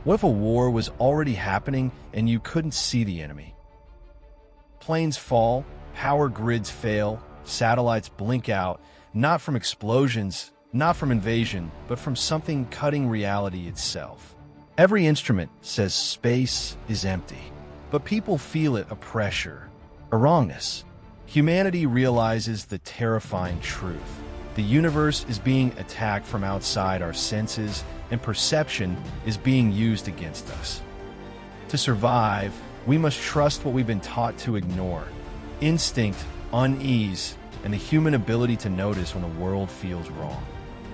What if a war was already happening and you couldn't see the enemy? Planes fall, power grids fail, satellites blink out, not from explosions, not from invasion, but from something cutting reality itself. Every instrument says space is empty, but people feel it a pressure, a wrongness. Humanity realizes the terrifying truth. The universe is being attacked from outside our senses, and perception is being used against us. To survive, we must trust what we've been taught to ignore: instinct, unease, and the human ability to notice when the world feels wrong.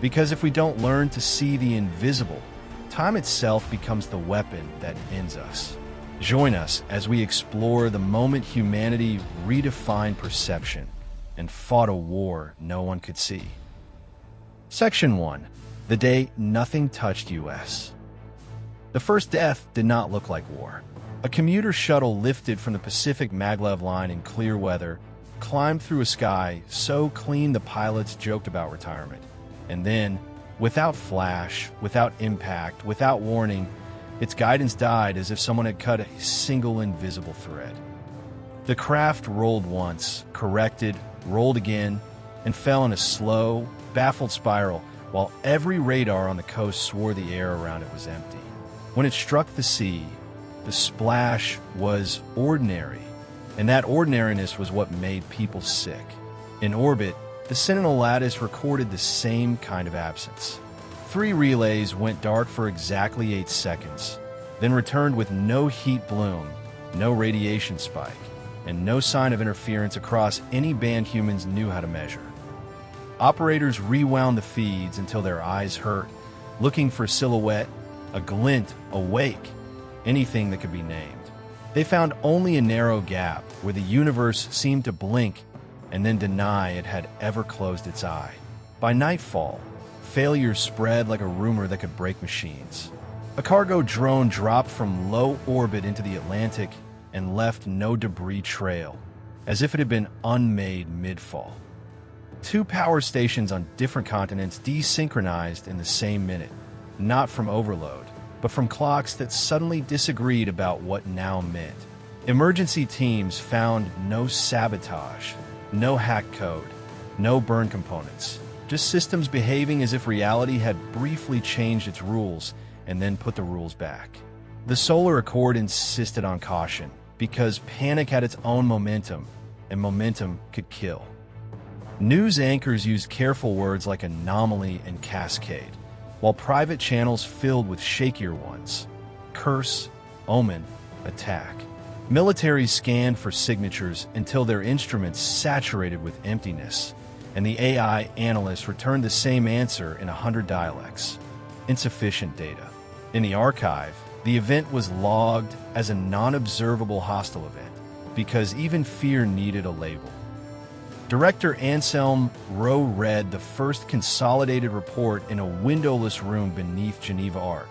Because if we don't learn to see the invisible, time itself becomes the weapon that ends us. Join us as we explore the moment humanity redefined perception and fought a war no one could see. Section 1. The day nothing touched US. The first death did not look like war. A commuter shuttle lifted from the Pacific Maglev line in clear weather, climbed through a sky so clean the pilots joked about retirement. And then, without flash, without impact, without warning, its guidance died as if someone had cut a single invisible thread. The craft rolled once, corrected, rolled again, and fell in a slow, baffled spiral, while every radar on the coast swore the air around it was empty. When it struck the sea, the splash was ordinary, and that ordinariness was what made people sick. In orbit, the Sentinel lattice recorded the same kind of absence. 3 relays went dark for exactly 8 seconds, then returned with no heat bloom, no radiation spike, and no sign of interference across any band humans knew how to measure. Operators rewound the feeds until their eyes hurt, looking for a silhouette, a glint, a wake, anything that could be named. They found only a narrow gap where the universe seemed to blink and then deny it had ever closed its eye. By nightfall, failure spread like a rumor that could break machines. A cargo drone dropped from low orbit into the Atlantic and left no debris trail, as if it had been unmade mid-fall. 2 power stations on different continents desynchronized in the same minute, not from overload, but from clocks that suddenly disagreed about what now meant. Emergency teams found no sabotage, no hack code, no burn components, just systems behaving as if reality had briefly changed its rules and then put the rules back. The Solar Accord insisted on caution because panic had its own momentum, and momentum could kill. News anchors used careful words like anomaly and cascade, while private channels filled with shakier ones: curse, omen, attack. Militaries scanned for signatures until their instruments saturated with emptiness, and the AI analysts returned the same answer in 100 dialects: insufficient data. In the archive, the event was logged as a non-observable hostile event, because even fear needed a label. Director Anselm Rowe read the first consolidated report in a windowless room beneath Geneva Arc,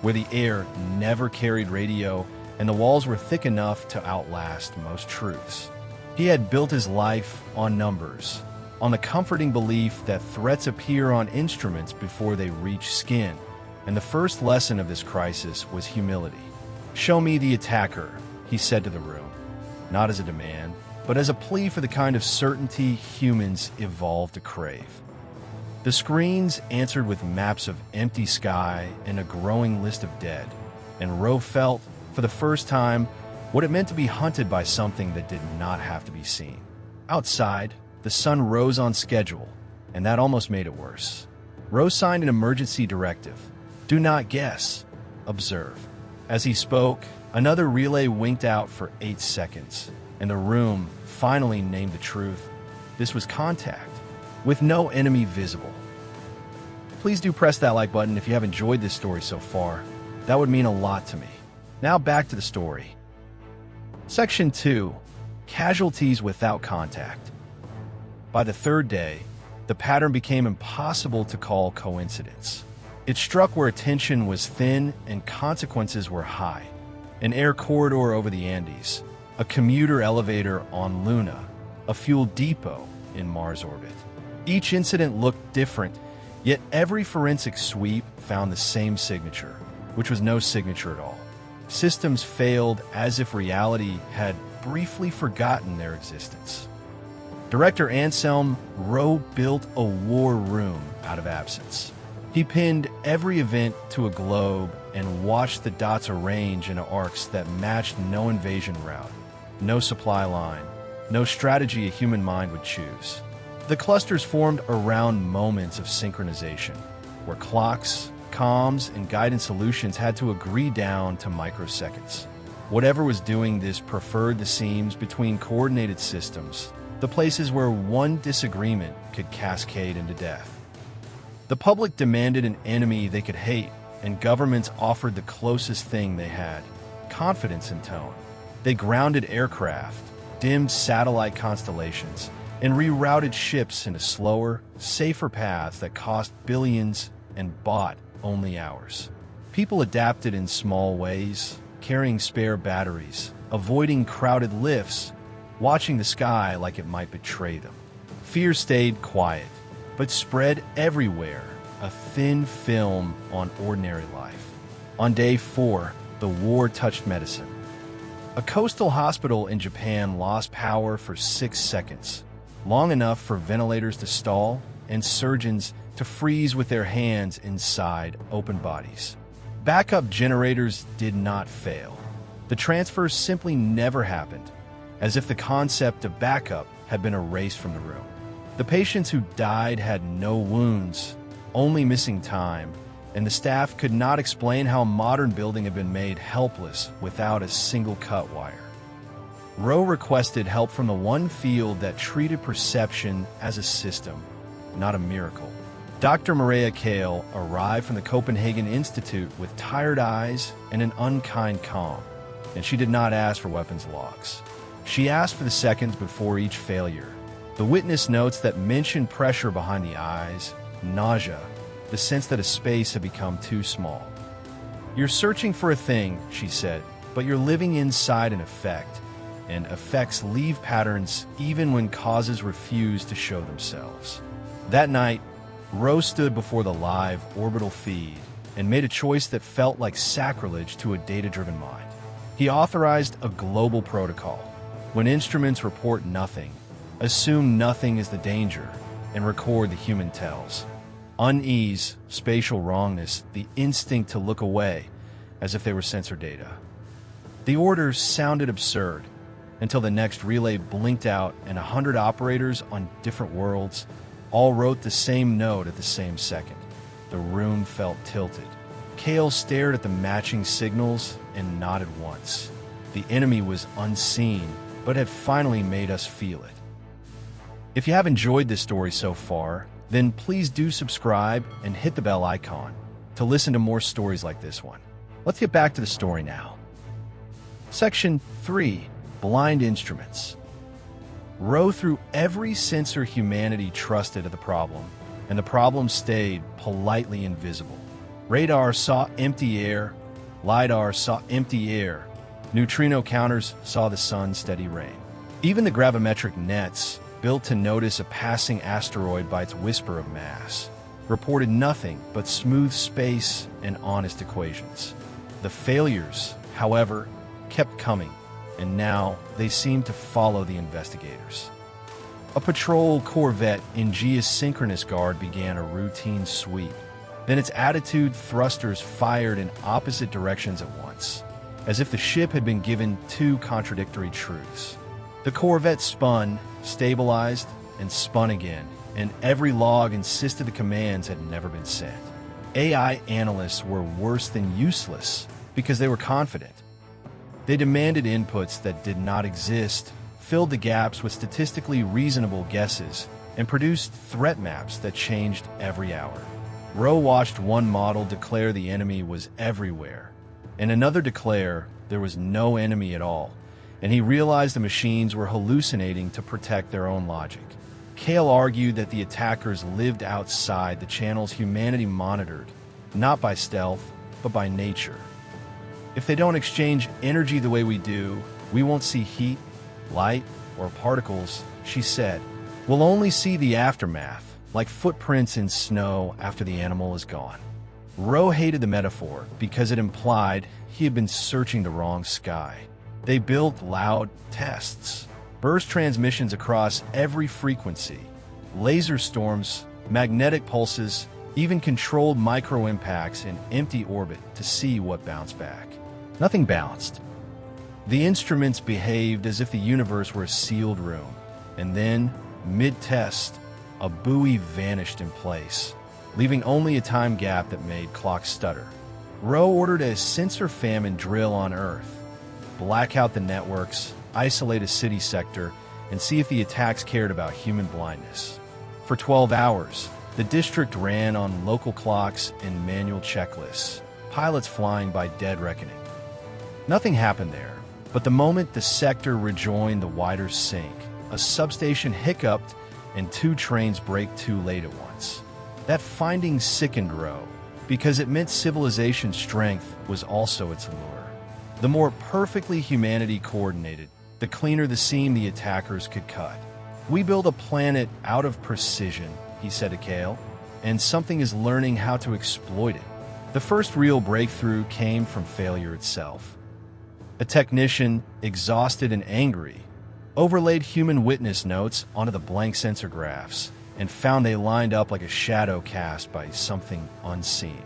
where the air never carried radio and the walls were thick enough to outlast most truths. He had built his life on numbers, on the comforting belief that threats appear on instruments before they reach skin, and the first lesson of this crisis was humility. "Show me the attacker," he said to the room, not as a demand, but as a plea for the kind of certainty humans evolved to crave. The screens answered with maps of empty sky and a growing list of dead, and Rowe felt, for the first time, what it meant to be hunted by something that did not have to be seen. Outside, the sun rose on schedule, and that almost made it worse. Rowe signed an emergency directive: do not guess, observe. As he spoke, another relay winked out for 8 seconds, and the room finally named the truth. This was contact, with no enemy visible. Please do press that like button if you have enjoyed this story so far. That would mean a lot to me. Now back to the story. Section 2. Casualties without contact. By the 3rd day, the pattern became impossible to call coincidence. It struck where attention was thin and consequences were high. An air corridor over the Andes, a commuter elevator on Luna, a fuel depot in Mars orbit. Each incident looked different, yet every forensic sweep found the same signature: which was no signature at all. Systems failed as if reality had briefly forgotten their existence. Director Anselm Rowe built a war room out of absence. He pinned every event to a globe and watched the dots arrange in arcs that matched no invasion route, no supply line, no strategy a human mind would choose. The clusters formed around moments of synchronization, where clocks, comms, and guidance solutions had to agree down to microseconds. Whatever was doing this preferred the seams between coordinated systems, the places where one disagreement could cascade into death. The public demanded an enemy they could hate, and governments offered the closest thing they had: confidence in tone. They grounded aircraft, dimmed satellite constellations, and rerouted ships into slower, safer paths that cost billions and bought only hours. People adapted in small ways, carrying spare batteries, avoiding crowded lifts, watching the sky like it might betray them. Fear stayed quiet, but spread everywhere, a thin film on ordinary life. On day 4, the war touched medicine. A coastal hospital in Japan lost power for 6 seconds, long enough for ventilators to stall and surgeons to freeze with their hands inside open bodies. Backup generators did not fail. The transfer simply never happened, as if the concept of backup had been erased from the room. The patients who died had no wounds, only missing time, and the staff could not explain how a modern building had been made helpless without a single cut wire. Rowe requested help from the one field that treated perception as a system, not a miracle. Dr. Maria Kale arrived from the Copenhagen Institute with tired eyes and an unkind calm, and she did not ask for weapons logs. She asked for the seconds before each failure. The witness notes that mentioned pressure behind the eyes, nausea, the sense that a space had become too small. "You're searching for a thing," she said, "but you're living inside an effect, and effects leave patterns even when causes refuse to show themselves." That night, Rowe stood before the live orbital feed and made a choice that felt like sacrilege to a data-driven mind. He authorized a global protocol. When instruments report nothing, assume nothing is the danger, and record the human tells. Unease, spatial wrongness, the instinct to look away, as if they were sensor data. The orders sounded absurd, until the next relay blinked out and 100 operators on different worlds all wrote the same note at the same second. The room felt tilted. Kale stared at the matching signals and nodded once. The enemy was unseen, but had finally made us feel it. If you have enjoyed this story so far, then please do subscribe and hit the bell icon to listen to more stories like this one. Let's get back to the story now. Section 3. Blind Instruments. Rowe threw every sensor humanity trusted at the problem, and the problem stayed politely invisible. Radar saw empty air, LiDAR saw empty air, neutrino counters saw the sun's steady rain. Even the gravimetric nets, built to notice a passing asteroid by its whisper of mass, reported nothing but smooth space and honest equations. The failures, however, kept coming, and now they seemed to follow the investigators. A patrol corvette in geosynchronous guard began a routine sweep. Then its attitude thrusters fired in opposite directions at once, as if the ship had been given two contradictory truths. The corvette spun, stabilized, and spun again, and every log insisted the commands had never been sent. AI analysts were worse than useless because they were confident. They demanded inputs that did not exist, filled the gaps with statistically reasonable guesses, and produced threat maps that changed every hour. Rowe watched one model declare the enemy was everywhere, and another declare there was no enemy at all, and he realized the machines were hallucinating to protect their own logic. Kale argued that the attackers lived outside the channels humanity monitored, not by stealth, but by nature. If they don't exchange energy the way we do, we won't see heat, light, or particles, she said. We'll only see the aftermath, like footprints in snow after the animal is gone. Rowe hated the metaphor because it implied he had been searching the wrong sky. They built loud tests, burst transmissions across every frequency, laser storms, magnetic pulses, even controlled micro-impacts in empty orbit to see what bounced back. Nothing bounced. The instruments behaved as if the universe were a sealed room, and then, mid-test, a buoy vanished in place, leaving only a time gap that made clocks stutter. Rowe ordered a sensor famine drill on Earth, black out the networks, isolate a city sector, and see if the attacks cared about human blindness. For 12 hours, the district ran on local clocks and manual checklists, pilots flying by dead reckoning. Nothing happened there, but the moment the sector rejoined the wider sink, a substation hiccuped and 2 trains braked too late at once. That finding sickened Rowe, because it meant civilization's strength was also its allure. The more perfectly humanity coordinated, the cleaner the seam the attackers could cut. "We build a planet out of precision," he said to Kale, "and something is learning how to exploit it." The first real breakthrough came from failure itself. A technician, exhausted and angry, overlaid human witness notes onto the blank sensor graphs and found they lined up like a shadow cast by something unseen.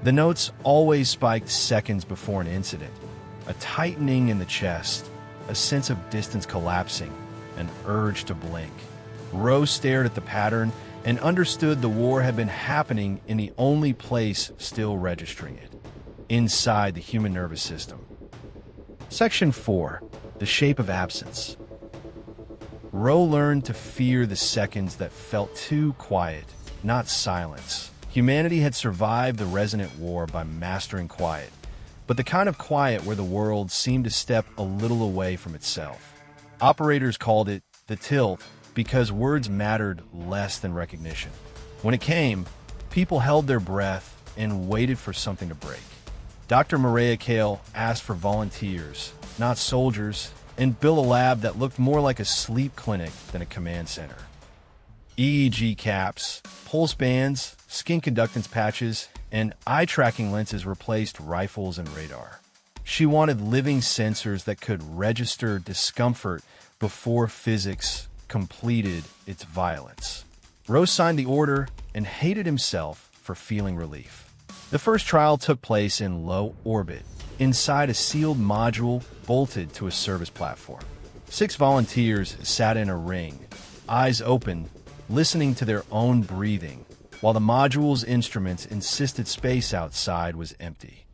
The notes always spiked seconds before an incident, a tightening in the chest, a sense of distance collapsing, an urge to blink. Rowe stared at the pattern and understood the war had been happening in the only place still registering it, inside the human nervous system. Section 4. The Shape of Absence. Rowe learned to fear the seconds that felt too quiet, not silence. Humanity had survived the resonant war by mastering quiet, but the kind of quiet where the world seemed to step a little away from itself. Operators called it the tilt because words mattered less than recognition. When it came, people held their breath and waited for something to break. Dr. Maria Kale asked for volunteers, not soldiers, and built a lab that looked more like a sleep clinic than a command center. EEG caps, pulse bands, skin conductance patches, and eye-tracking lenses replaced rifles and radar. She wanted living sensors that could register discomfort before physics completed its violence. Rowe signed the order and hated himself for feeling relief. The first trial took place in low orbit, inside a sealed module bolted to a service platform. 6 volunteers sat in a ring, eyes open, listening to their own breathing, while the module's instruments insisted space outside was empty.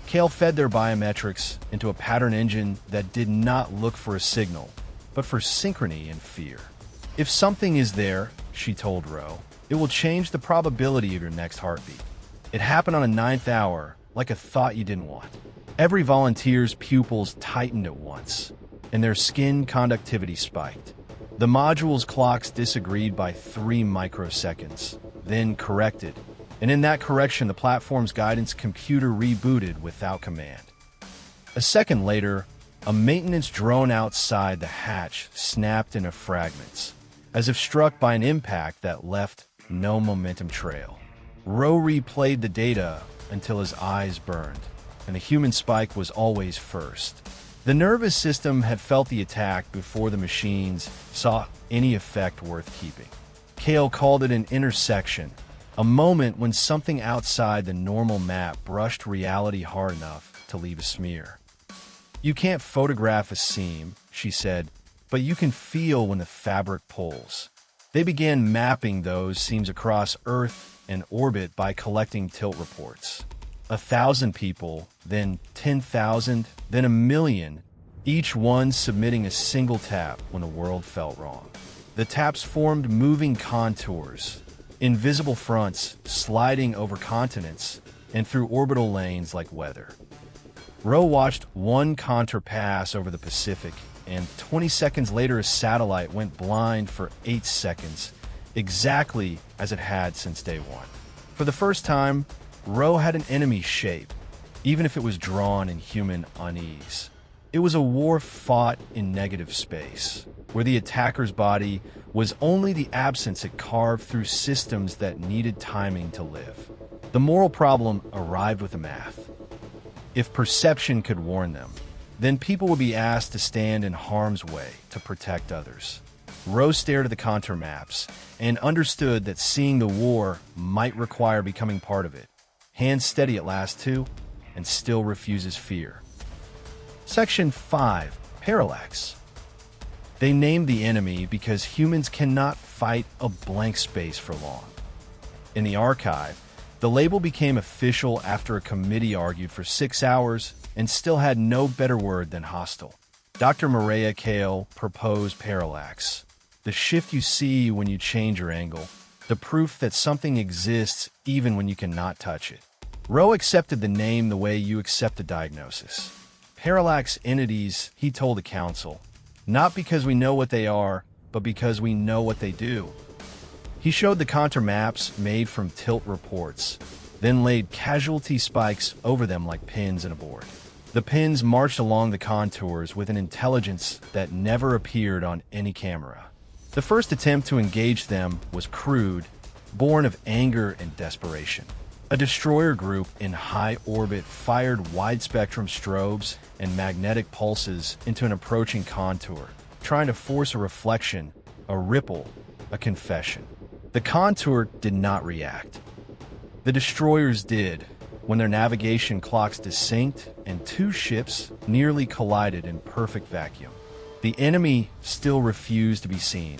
Kale fed their biometrics into a pattern engine that did not look for a signal, but for synchrony and fear. "If something is there," she told Rowe, "it will change the probability of your next heartbeat." It happened on a 9th hour, like a thought you didn't want. Every volunteer's pupils tightened at once, and their skin conductivity spiked. The module's clocks disagreed by 3 microseconds, then corrected, and in that correction the platform's guidance computer rebooted without command. A second later, a maintenance drone outside the hatch snapped into fragments, as if struck by an impact that left no momentum trail. Rowe replayed the data until his eyes burned, and the human spike was always first. The nervous system had felt the attack before the machines saw any effect worth keeping. Kale called it an intersection, a moment when something outside the normal map brushed reality hard enough to leave a smear. "You can't photograph a seam," she said, "but you can feel when the fabric pulls." They began mapping those seams across Earth and orbit by collecting tilt reports. 1,000 people, then 10,000, then 1,000,000, each one submitting a single tap when the world felt wrong. The taps formed moving contours, invisible fronts sliding over continents and through orbital lanes like weather. Rowe watched one contour pass over the Pacific, and 20 seconds later a satellite went blind for 8 seconds, exactly as it had since day one. For the first time, Rowe had an enemy shape, even if it was drawn in human unease. It was a war fought in negative space, where the attacker's body was only the absence it carved through systems that needed timing to live. The moral problem arrived with the math. If perception could warn them, then people would be asked to stand in harm's way to protect others. Rose stared at the contour maps and understood that seeing the war might require becoming part of it. Hands steady at last too, and still refuses fear. Section 5. Parallax. They named the enemy because humans cannot fight a blank space for long. In the archive, the label became official after a committee argued for 6 hours and still had no better word than hostile. Dr. Maria Kale proposed parallax, the shift you see when you change your angle, the proof that something exists even when you cannot touch it. Rowe accepted the name the way you accept a diagnosis. Parallax entities, he told the council, not because we know what they are, but because we know what they do. He showed the contour maps made from tilt reports, then laid casualty spikes over them like pins in a board. The pins marched along the contours with an intelligence that never appeared on any camera. The first attempt to engage them was crude, born of anger and desperation. A destroyer group in high orbit fired wide-spectrum strobes and magnetic pulses into an approaching contour, trying to force a reflection, a ripple, a confession. The contour did not react. The destroyers did, when their navigation clocks desynced and two ships nearly collided in perfect vacuum. The enemy still refused to be seen,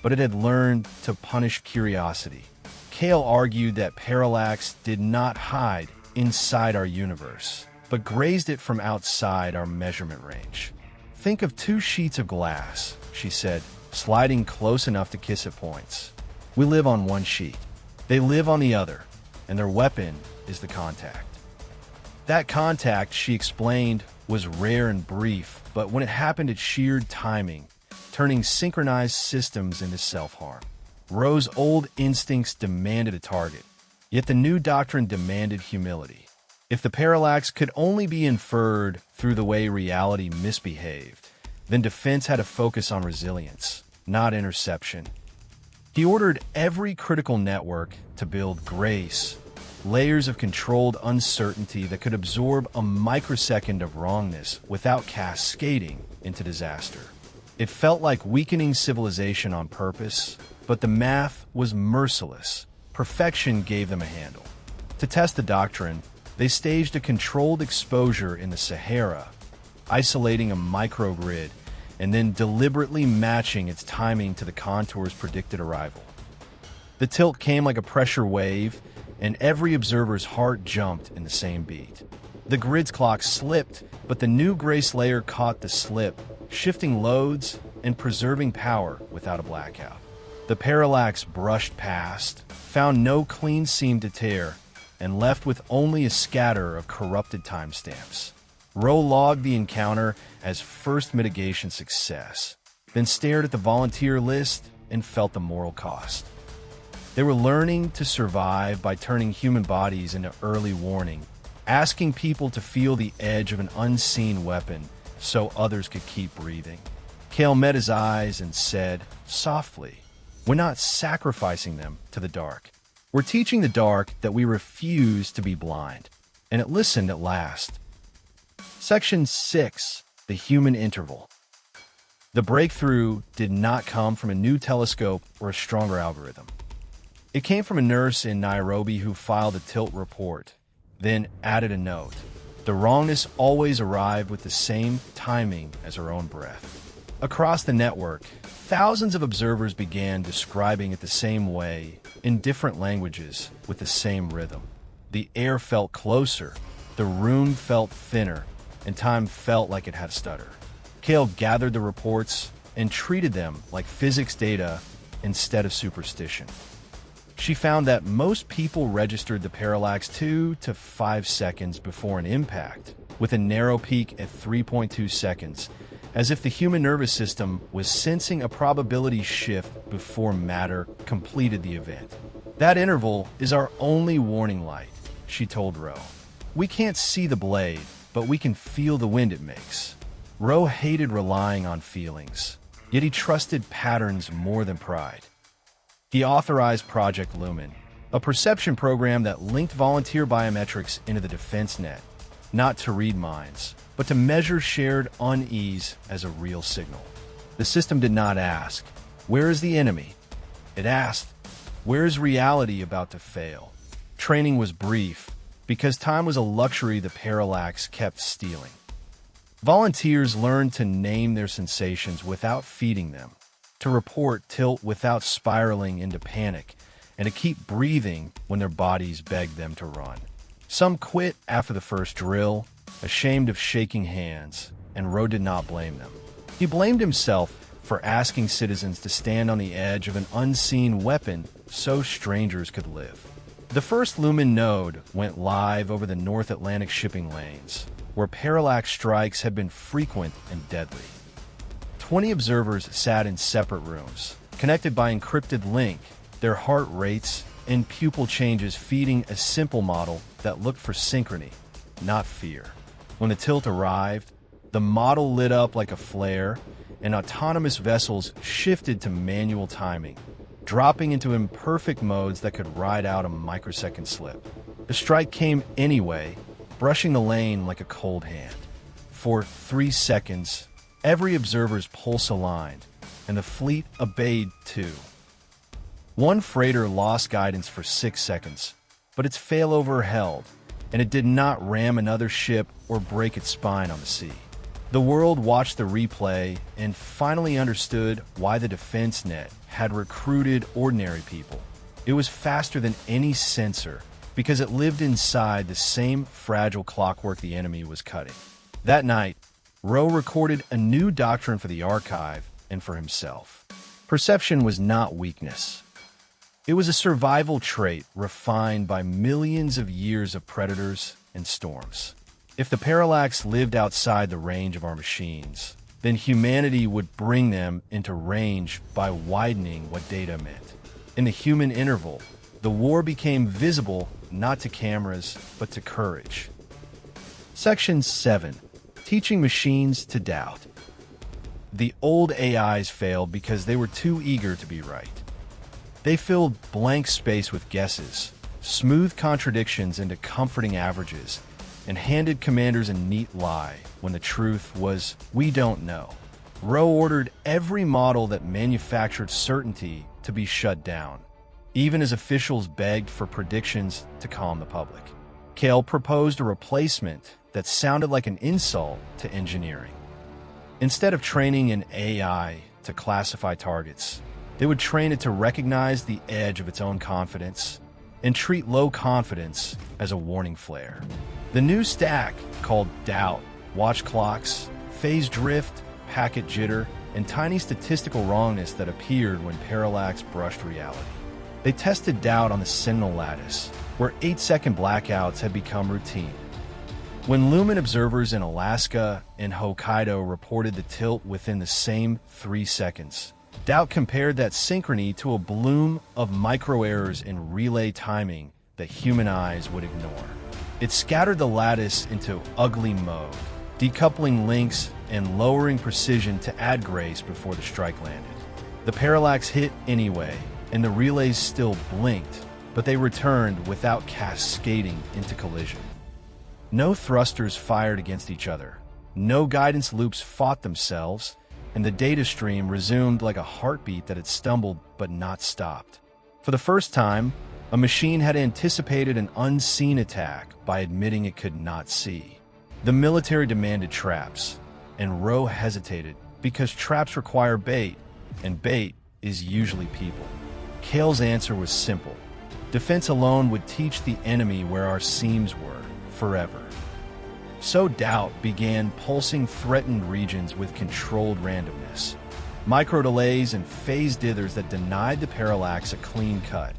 but it had learned to punish curiosity. Kale argued that parallax did not hide inside our universe, but grazed it from outside our measurement range. Think of two sheets of glass, she said, sliding close enough to kiss at points. We live on one sheet. They live on the other, and their weapon is the contact. That contact, she explained, was rare and brief, but when it happened, it sheared timing, turning synchronized systems into self-harm. Rowe's old instincts demanded a target, yet the new doctrine demanded humility. If the parallax could only be inferred through the way reality misbehaved, then defense had to focus on resilience, not interception. He ordered every critical network to build grace, layers of controlled uncertainty that could absorb a microsecond of wrongness without cascading into disaster. It felt like weakening civilization on purpose, but the math was merciless. Perfection gave them a handle. To test the doctrine, they staged a controlled exposure in the Sahara, isolating a microgrid and then deliberately matching its timing to the contour's predicted arrival. The tilt came like a pressure wave, and every observer's heart jumped in the same beat. The grid's clock slipped, but the new grace layer caught the slip, shifting loads and preserving power without a blackout. The parallax brushed past, found no clean seam to tear, and left with only a scatter of corrupted timestamps. Rowe logged the encounter as first mitigation success, then stared at the volunteer list and felt the moral cost. They were learning to survive by turning human bodies into early warning, asking people to feel the edge of an unseen weapon so others could keep breathing. Kale met his eyes and said, softly, "We're not sacrificing them to the dark. We're teaching the dark that we refuse to be blind." And it listened at last. Section 6. The Human Interval. The breakthrough did not come from a new telescope or a stronger algorithm. It came from a nurse in Nairobi who filed a tilt report, then added a note. The wrongness always arrived with the same timing as her own breath. Across the network, thousands of observers began describing it the same way, in different languages, with the same rhythm. The air felt closer, the room felt thinner, and time felt like it had a stutter. Kale gathered the reports and treated them like physics data instead of superstition. She found that most people registered the parallax 2 to 5 seconds before an impact, with a narrow peak at 3.2 seconds, as if the human nervous system was sensing a probability shift before matter completed the event. That interval is our only warning light, she told Rowe. We can't see the blade, but we can feel the wind it makes. Rowe hated relying on feelings, yet he trusted patterns more than pride. He authorized Project Lumen, a perception program that linked volunteer biometrics into the defense net, not to read minds, but to measure shared unease as a real signal. The system did not ask, "Where is the enemy?" It asked, "Where is reality about to fail?" Training was brief, because time was a luxury the parallax kept stealing. Volunteers learned to name their sensations without feeding them, to report tilt without spiraling into panic, and to keep breathing when their bodies begged them to run. Some quit after the first drill, ashamed of shaking hands, and Rowe did not blame them. He blamed himself for asking citizens to stand on the edge of an unseen weapon so strangers could live. The first Lumen node went live over the North Atlantic shipping lanes, where parallax strikes had been frequent and deadly. 20 observers sat in separate rooms, connected by encrypted link, their heart rates and pupil changes feeding a simple model that looked for synchrony, not fear. When the tilt arrived, the model lit up like a flare, and autonomous vessels shifted to manual timing, dropping into imperfect modes that could ride out a microsecond slip. The strike came anyway, brushing the lane like a cold hand. For 3 seconds, every observer's pulse aligned, and the fleet obeyed too. One freighter lost guidance for 6 seconds, but its failover held, and it did not ram another ship or break its spine on the sea. The world watched the replay and finally understood why the defense net had recruited ordinary people. It was faster than any sensor because it lived inside the same fragile clockwork the enemy was cutting. That night, Rowe recorded a new doctrine for the archive and for himself. Perception was not weakness. It was a survival trait refined by millions of years of predators and storms. If the parallax lived outside the range of our machines, then humanity would bring them into range by widening what data meant. In the human interval, the war became visible not to cameras, but to courage. Section 7. Teaching machines to doubt. The old AIs failed because they were too eager to be right. They filled blank space with guesses, smoothed contradictions into comforting averages, and handed commanders a neat lie when the truth was, "We don't know." Rowe ordered every model that manufactured certainty to be shut down, even as officials begged for predictions to calm the public. Kale proposed a replacement that sounded like an insult to engineering. Instead of training an AI to classify targets, they would train it to recognize the edge of its own confidence and treat low confidence as a warning flare. The new stack, called doubt, watched clocks, phase drift, packet jitter, and tiny statistical wrongness that appeared when parallax brushed reality. They tested doubt on the Sentinel lattice, where 8-second blackouts had become routine. When Lumen observers in Alaska and Hokkaido reported the tilt within the same 3 seconds, doubt compared that synchrony to a bloom of micro-errors in relay timing that human eyes would ignore. It scattered the lattice into ugly mode, decoupling links and lowering precision to add grace before the strike landed. The parallax hit anyway, and the relays still blinked, but they returned without cascading into collision. No thrusters fired against each other, no guidance loops fought themselves, and the data stream resumed like a heartbeat that had stumbled but not stopped. For the first time, a machine had anticipated an unseen attack by admitting it could not see. The military demanded traps, and Rowe hesitated because traps require bait, and bait is usually people. Kale's answer was simple. Defense alone would teach the enemy where our seams were, forever. So doubt began pulsing threatened regions with controlled randomness, micro-delays and phase dithers that denied the parallax a clean cut,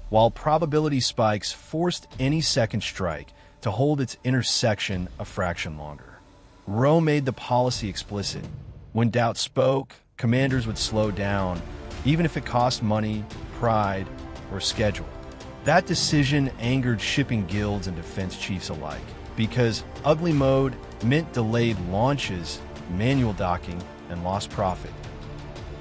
while probability spikes forced any second strike to hold its intersection a fraction longer. Rowe made the policy explicit. When doubt spoke, commanders would slow down, even if it cost money, pride, or schedule. That decision angered shipping guilds and defense chiefs alike, because ugly mode meant delayed launches, manual docking, and lost profit.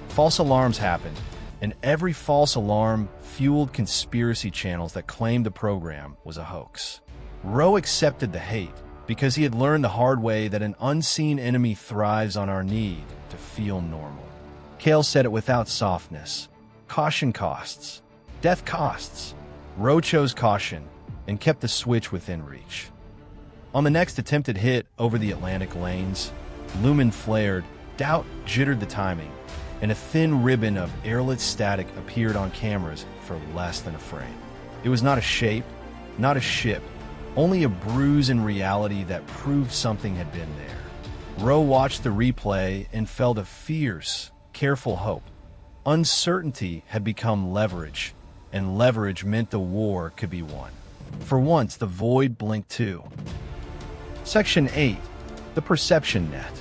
False alarms happened, and every false alarm fueled conspiracy channels that claimed the program was a hoax. Rowe accepted the hate because he had learned the hard way that an unseen enemy thrives on our need to feel normal. Cale said it without softness. Caution costs. Death costs. Rowe chose caution and kept the switch within reach. On the next attempted hit over the Atlantic lanes, Lumen flared, doubt jittered the timing, and a thin ribbon of airlit static appeared on cameras for less than a frame. It was not a shape, not a ship, only a bruise in reality that proved something had been there. Rowe watched the replay and felt a fierce, careful hope. Uncertainty had become leverage, and leverage meant the war could be won. For once, the void blinked too. Section 8. The Perception Net.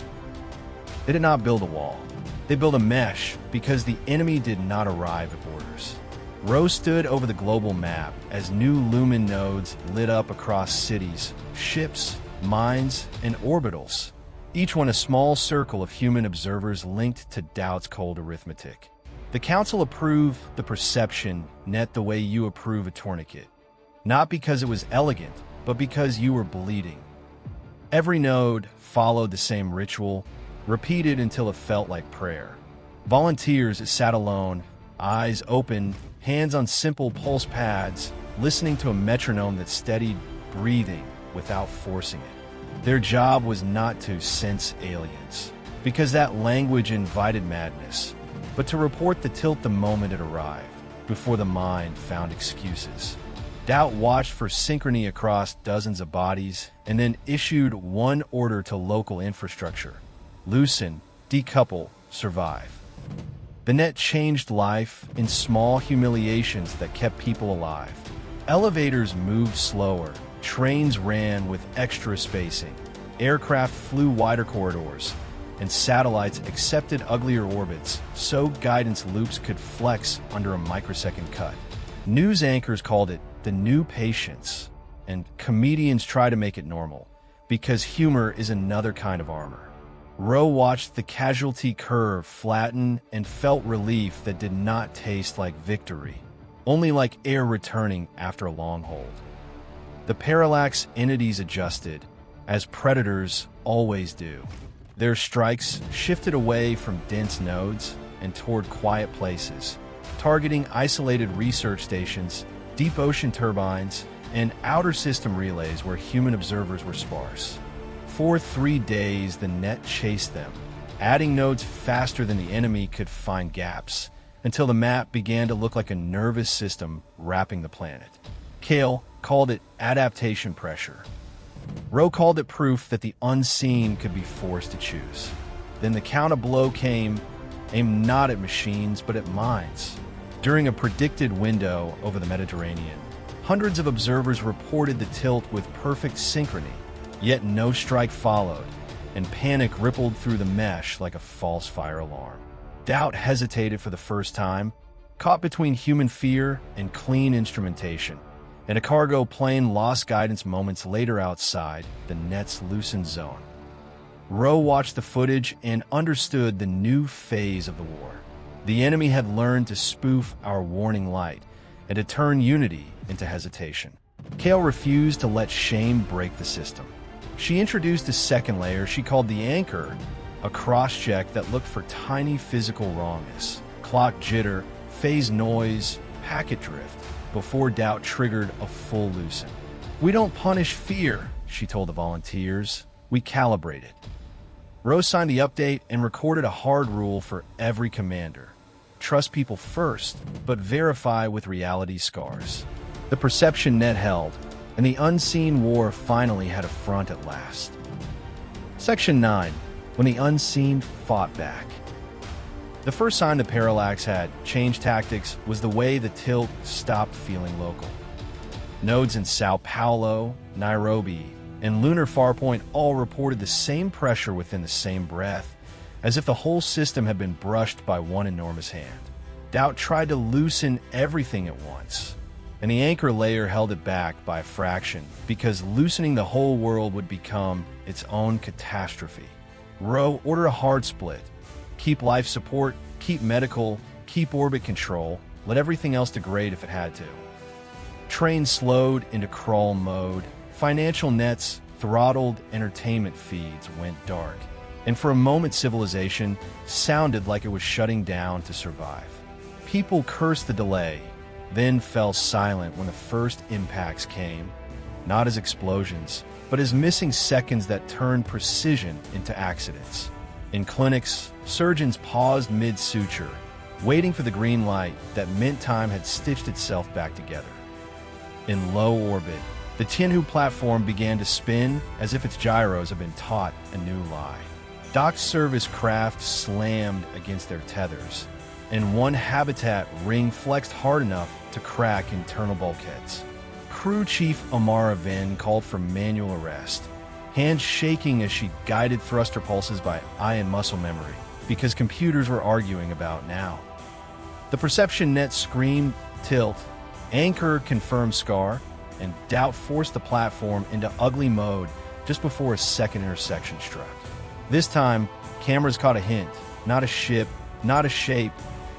They did not build a wall. They built a mesh because the enemy did not arrive at borders. Rowe stood over the global map as new lumen nodes lit up across cities, ships, mines, and orbitals, each one a small circle of human observers linked to doubt's cold arithmetic. The Council approved the perception net the way you approve a tourniquet, not because it was elegant, but because you were bleeding. Every node followed the same ritual, repeated until it felt like prayer. Volunteers sat alone, eyes open, hands on simple pulse pads, listening to a metronome that steadied breathing without forcing it. Their job was not to sense aliens, because that language invited madness, but to report the tilt the moment it arrived, before the mind found excuses. Doubt watched for synchrony across dozens of bodies, and then issued one order to local infrastructure: loosen, decouple, survive. The net changed life in small humiliations that kept people alive. Elevators moved slower, trains ran with extra spacing, aircraft flew wider corridors, and satellites accepted uglier orbits so guidance loops could flex under a microsecond cut. News anchors called it the new patience, and comedians try to make it normal, because humor is another kind of armor. Rowe watched the casualty curve flatten and felt relief that did not taste like victory, only like air returning after a long hold. The parallax entities adjusted, as predators always do. Their strikes shifted away from dense nodes and toward quiet places, targeting isolated research stations, deep ocean turbines, and outer system relays where human observers were sparse. For 3 days, the net chased them, adding nodes faster than the enemy could find gaps, until the map began to look like a nervous system wrapping the planet. Cale called it adaptation pressure. Rowe called it proof that the unseen could be forced to choose. Then the counter-blow came, aimed not at machines, but at minds. During a predicted window over the Mediterranean, hundreds of observers reported the tilt with perfect synchrony, yet no strike followed, and panic rippled through the mesh like a false fire alarm. Doubt hesitated for the first time, caught between human fear and clean instrumentation, and a cargo plane lost guidance moments later outside the net's loosened zone. Rowe watched the footage and understood the new phase of the war. The enemy had learned to spoof our warning light and to turn unity into hesitation. Cale refused to let shame break the system. She introduced a second layer she called the anchor, a cross-check that looked for tiny physical wrongness, clock jitter, phase noise, packet drift, before doubt triggered a full loosen. "We don't punish fear," she told the volunteers. "We calibrate it." Rowe signed the update and recorded a hard rule for every commander: trust people first, but verify with reality scars. The perception net held, and the unseen war finally had a front at last. Section 9. When the unseen fought back. The first sign the parallax had changed tactics was the way the tilt stopped feeling local. Nodes in Sao Paulo, Nairobi, and Lunar Farpoint all reported the same pressure within the same breath, as if the whole system had been brushed by one enormous hand. Doubt tried to loosen everything at once, and the anchor layer held it back by a fraction, because loosening the whole world would become its own catastrophe. Rowe ordered a hard split: keep life support, keep medical, keep orbit control, let everything else degrade if it had to. Trains slowed into crawl mode, financial nets throttled, entertainment feeds went dark, and for a moment civilization sounded like it was shutting down to survive. People cursed the delay, then fell silent when the first impacts came, not as explosions, but as missing seconds that turned precision into accidents. In clinics, surgeons paused mid-suture, waiting for the green light that meant time had stitched itself back together. In low orbit, the Tianhu platform began to spin as if its gyros had been taught a new lie. Docked service craft slammed against their tethers, and one habitat ring flexed hard enough to crack internal bulkheads. Crew Chief Amara Vin called for manual arrest, hands shaking as she guided thruster pulses by eye and muscle memory, because computers were arguing about now. The perception net screamed tilt, anchor confirmed scar, and doubt forced the platform into ugly mode just before a second intersection struck. This time, cameras caught a hint, not a ship, not a shape,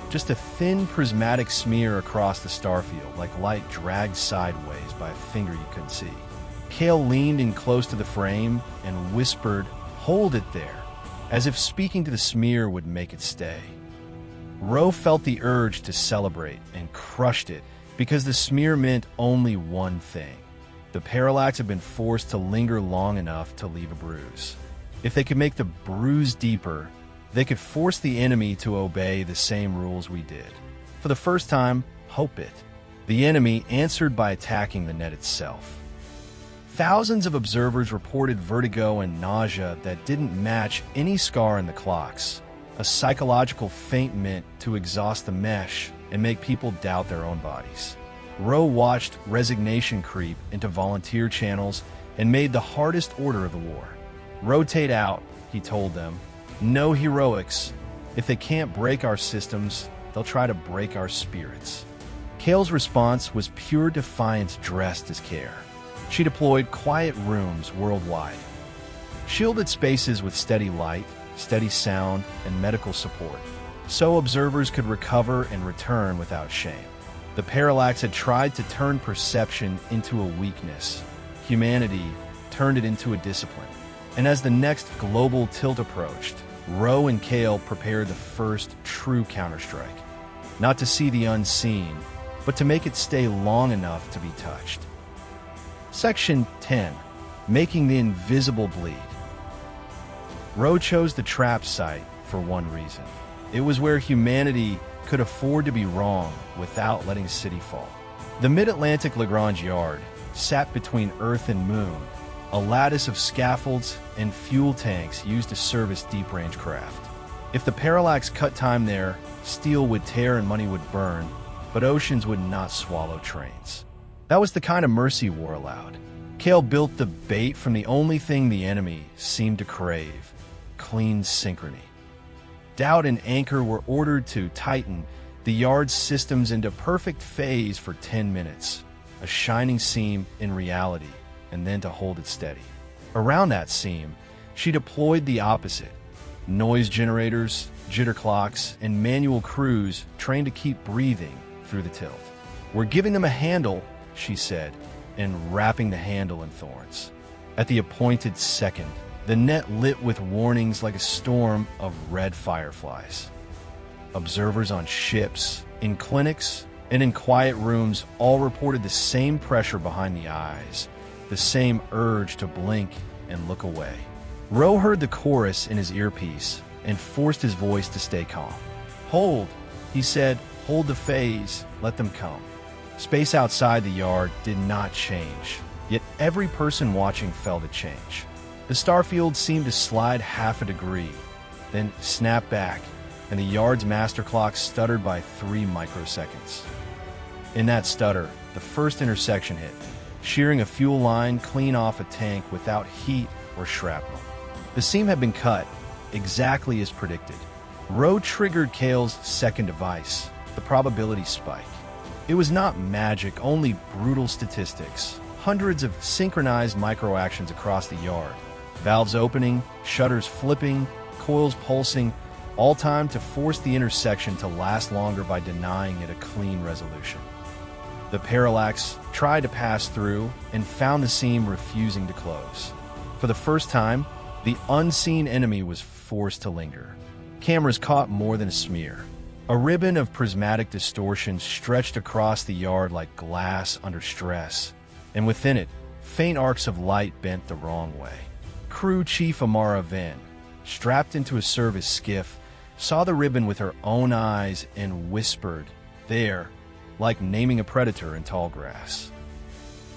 just a thin prismatic smear across the starfield, like light dragged sideways by a finger you couldn't see. Kale leaned in close to the frame and whispered, "Hold it there," as if speaking to the smear would make it stay. Ro felt the urge to celebrate and crushed it because the smear meant only one thing. The parallax had been forced to linger long enough to leave a bruise. If they could make the bruise deeper, they could force the enemy to obey the same rules we did. For the first time, hope it. The enemy answered by attacking the net itself. Thousands of observers reported vertigo and nausea that didn't match any scar in the clocks, a psychological feint meant to exhaust the mesh and make people doubt their own bodies. Ro watched resignation creep into volunteer channels and made the hardest order of the war. "Rotate out," he told them. "No heroics. If they can't break our systems, they'll try to break our spirits." Kale's response was pure defiance dressed as care. She deployed quiet rooms worldwide, shielded spaces with steady light, steady sound, and medical support, so observers could recover and return without shame. The parallax had tried to turn perception into a weakness. Humanity turned it into a discipline. And as the next global tilt approached, Ro and Kale prepared the first true counterstrike. Not to see the unseen, but to make it stay long enough to be touched. Section 10. Making the invisible bleed. Ro chose the trap site for one reason. It was where humanity could afford to be wrong without letting a city fall. The Mid-Atlantic Lagrange Yard sat between Earth and Moon, a lattice of scaffolds and fuel tanks used to service deep-range craft. If the parallax cut time there, steel would tear and money would burn, but oceans would not swallow trains. That was the kind of mercy war allowed. Kale built the bait from the only thing the enemy seemed to crave: clean synchrony. Doubt and Anchor were ordered to tighten the yard's systems into perfect phase for 10 minutes, a shining seam in reality, and then to hold it steady. Around that seam, she deployed the opposite: noise generators, jitter clocks, and manual crews trained to keep breathing through the tilt. "We're giving them a handle," she said, and wrapping the handle in thorns. At the appointed second, the net lit with warnings like a storm of red fireflies. Observers on ships, in clinics, and in quiet rooms all reported the same pressure behind the eyes, the same urge to blink and look away. Ro heard the chorus in his earpiece and forced his voice to stay calm. "Hold," he said, "hold the phase, let them come." Space outside the yard did not change, yet every person watching felt a change. The starfield seemed to slide half a degree, then snap back, and the yard's master clock stuttered by 3 microseconds. In that stutter, the first intersection hit, shearing a fuel line clean off a tank without heat or shrapnel. The seam had been cut, exactly as predicted. Ro triggered Kale's second device, the probability spike. It was not magic, only brutal statistics. Hundreds of synchronized microactions across the yard. Valves opening, shutters flipping, coils pulsing, all timed to force the intersection to last longer by denying it a clean resolution. The parallax tried to pass through and found the seam refusing to close. For the first time, the unseen enemy was forced to linger. Cameras caught more than a smear. A ribbon of prismatic distortion stretched across the yard like glass under stress, and within it, faint arcs of light bent the wrong way. Crew Chief Amara Venn, strapped into a service skiff, saw the ribbon with her own eyes and whispered, "There," like naming a predator in tall grass.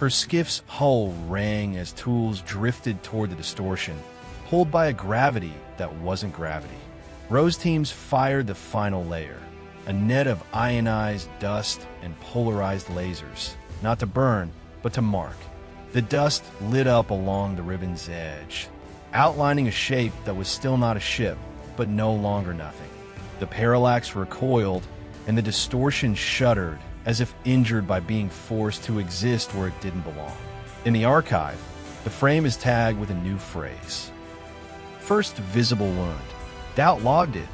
Her skiff's hull rang as tools drifted toward the distortion, pulled by a gravity that wasn't gravity. Rose teams fired the final layer, a net of ionized dust and polarized lasers, not to burn, but to mark. The dust lit up along the ribbon's edge, outlining a shape that was still not a ship, but no longer nothing. The parallax recoiled, and the distortion shuddered, as if injured by being forced to exist where it didn't belong. In the archive, the frame is tagged with a new phrase. First visible wound. Doubt logged it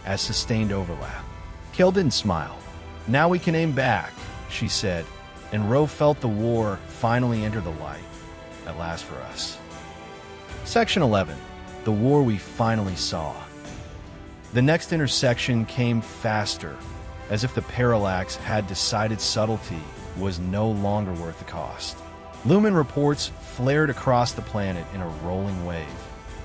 as sustained overlap. Kill didn't smile. "Now we can aim back," she said, and Ro felt the war finally enter the light, at last for us. Section 11. The war we finally saw. The next intersection came faster, as if the parallax had decided subtlety was no longer worth the cost. Lumen reports flared across the planet in a rolling wave.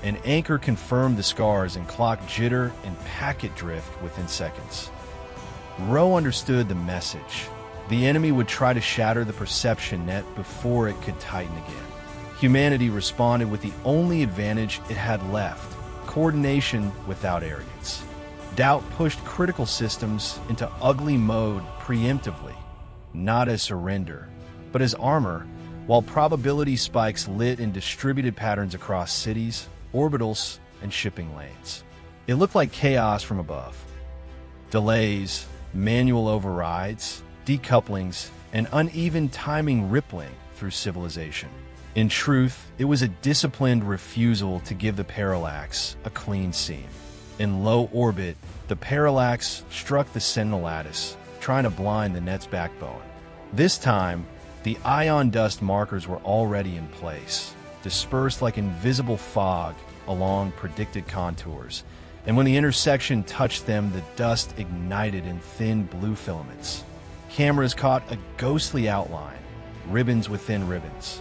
An anchor confirmed the scars and clocked jitter and packet drift within seconds. Ro understood the message. The enemy would try to shatter the perception net before it could tighten again. Humanity responded with the only advantage it had left: coordination without arrogance. Doubt pushed critical systems into ugly mode preemptively, not as surrender, but as armor, while probability spikes lit in distributed patterns across cities, orbitals, and shipping lanes. It looked like chaos from above. Delays, manual overrides, decouplings, and uneven timing rippling through civilization. In truth, it was a disciplined refusal to give the parallax a clean seam. In low orbit, the parallax struck the Sentinel lattice, trying to blind the net's backbone. This time, the ion dust markers were already in place, dispersed like invisible fog along predicted contours, and when the intersection touched them, the dust ignited in thin blue filaments. Cameras caught a ghostly outline, ribbons within ribbons,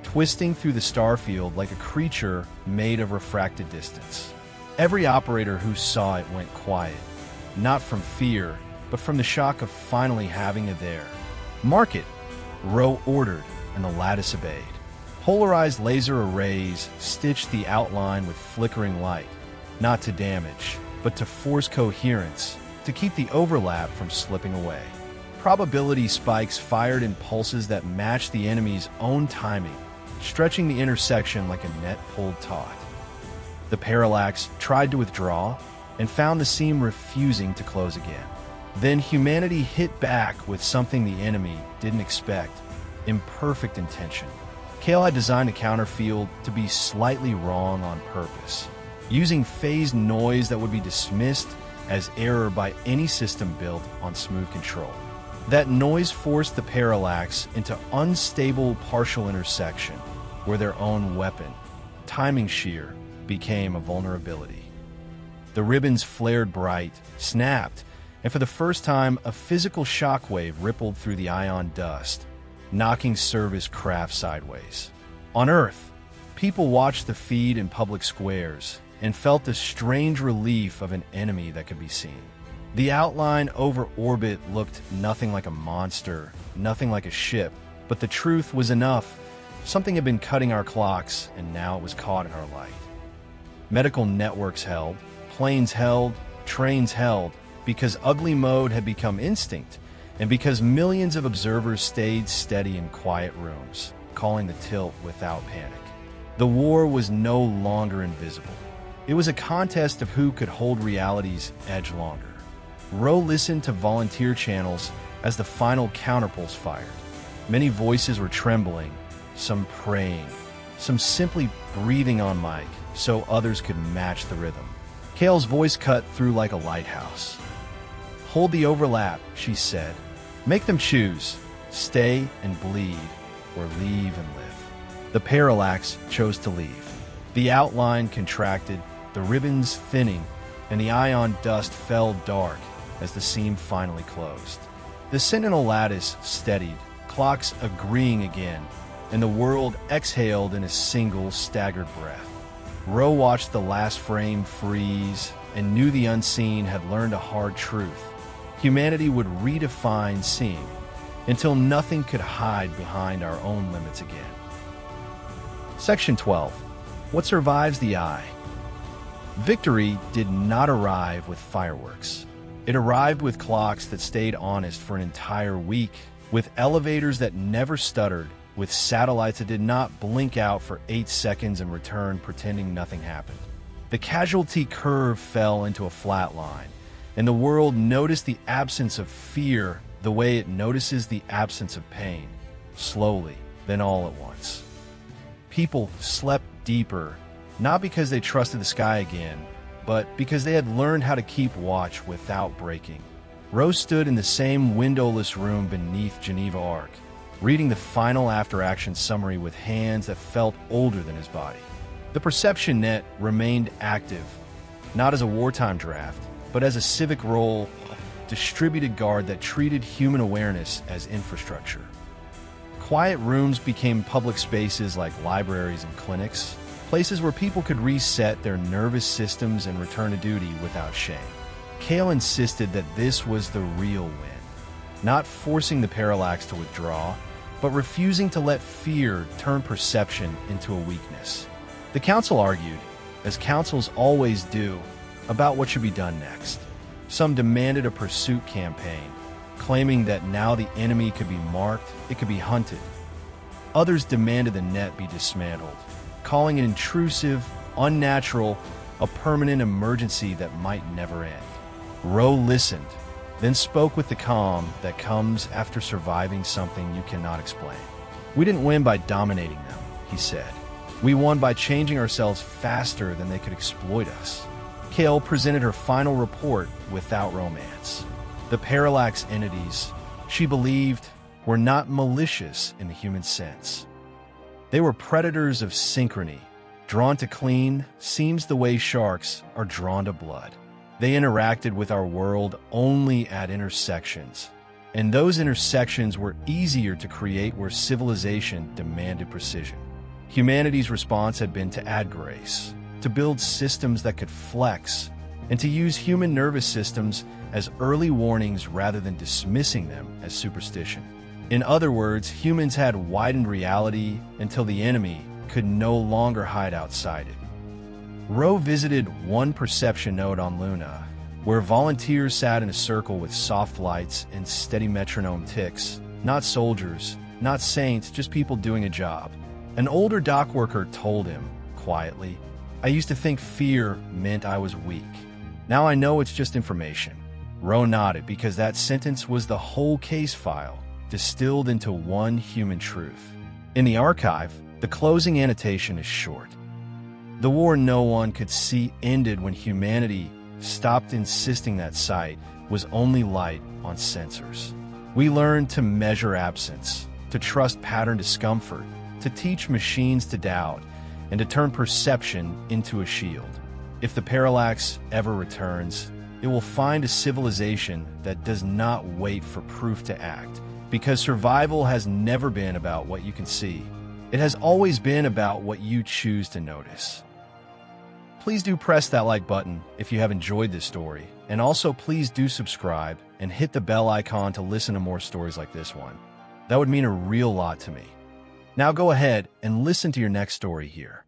twisting through the starfield like a creature made of refracted distance. Every operator who saw it went quiet, not from fear, but from the shock of finally having it there. "Mark it," Ro ordered, and the lattice obeyed. Polarized laser arrays stitched the outline with flickering light, not to damage, but to force coherence, to keep the overlap from slipping away. Probability spikes fired in pulses that matched the enemy's own timing, stretching the intersection like a net pulled taut. The parallax tried to withdraw and found the seam refusing to close again. Then humanity hit back with something the enemy didn't expect: imperfect intention. KLI designed a counterfield to be slightly wrong on purpose, using phased noise that would be dismissed as error by any system built on smooth control. That noise forced the parallax into unstable partial intersection, where their own weapon, timing shear, became a vulnerability. The ribbons flared bright, snapped, and for the first time, a physical shockwave rippled through the ion dust, knocking service craft sideways. On Earth, people watched the feed in public squares and felt the strange relief of an enemy that could be seen. The outline over orbit looked nothing like a monster, nothing like a ship, but the truth was enough. Something had been cutting our clocks, and now it was caught in our light. Medical networks held, planes held, trains held, because ugly mode had become instinct, and because millions of observers stayed steady in quiet rooms, calling the tilt without panic. The war was no longer invisible. It was a contest of who could hold reality's edge longer. Ro listened to volunteer channels as the final counterpulse fired. Many voices were trembling, some praying, some simply breathing on mic so others could match the rhythm. Kale's voice cut through like a lighthouse. "Hold the overlap," she said. "Make them choose. Stay and bleed, or leave and live." The parallax chose to leave. The outline contracted, the ribbons thinning, and the ion dust fell dark as the seam finally closed. The sentinel lattice steadied, clocks agreeing again, and the world exhaled in a single staggered breath. Ro watched the last frame freeze and knew the unseen had learned a hard truth. Humanity would redefine seeing until nothing could hide behind our own limits again. Section 12. What survives the eye? Victory did not arrive with fireworks. It arrived with clocks that stayed honest for an entire week, with elevators that never stuttered, with satellites that did not blink out for 8 seconds and return pretending nothing happened. The casualty curve fell into a flat line, and the world noticed the absence of fear the way it notices the absence of pain, slowly, then all at once. People slept deeper, not because they trusted the sky again, but because they had learned how to keep watch without breaking. Rose stood in the same windowless room beneath Geneva Arc, reading the final after-action summary with hands that felt older than his body. The perception net remained active, not as a wartime draft, but as a civic role, distributed guard that treated human awareness as infrastructure. Quiet rooms became public spaces like libraries and clinics, places where people could reset their nervous systems and return to duty without shame. Kale insisted that this was the real win, not forcing the parallax to withdraw, but refusing to let fear turn perception into a weakness. The council argued, as councils always do, about what should be done next. Some demanded a pursuit campaign, claiming that now the enemy could be marked, it could be hunted. Others demanded the net be dismantled, calling it intrusive, unnatural, a permanent emergency that might never end. Ro listened, then spoke with the calm that comes after surviving something you cannot explain. "We didn't win by dominating them," he said. "We won by changing ourselves faster than they could exploit us." Kale presented her final report without romance. The parallax entities, she believed, were not malicious in the human sense. They were predators of synchrony, drawn to clean seems the way sharks are drawn to blood. They interacted with our world only at intersections, and those intersections were easier to create where civilization demanded precision. Humanity's response had been to add grace, to build systems that could flex, and to use human nervous systems as early warnings rather than dismissing them as superstition. In other words, humans had widened reality until the enemy could no longer hide outside it. Ro visited one perception node on Luna, where volunteers sat in a circle with soft lights and steady metronome ticks. Not soldiers, not saints, just people doing a job. An older dock worker told him, quietly, "I used to think fear meant I was weak. Now I know it's just information." Ro nodded because that sentence was the whole case file, distilled into one human truth. In the archive, the closing annotation is short. The war no one could see ended when humanity stopped insisting that sight was only light on sensors. We learned to measure absence, to trust pattern discomfort, to teach machines to doubt, and to turn perception into a shield. If the parallax ever returns, it will find a civilization that does not wait for proof to act, because survival has never been about what you can see. It has always been about what you choose to notice. Please do press that like button if you have enjoyed this story, and also please do subscribe and hit the bell icon to listen to more stories like this one. That would mean a real lot to me. Now go ahead and listen to your next story here.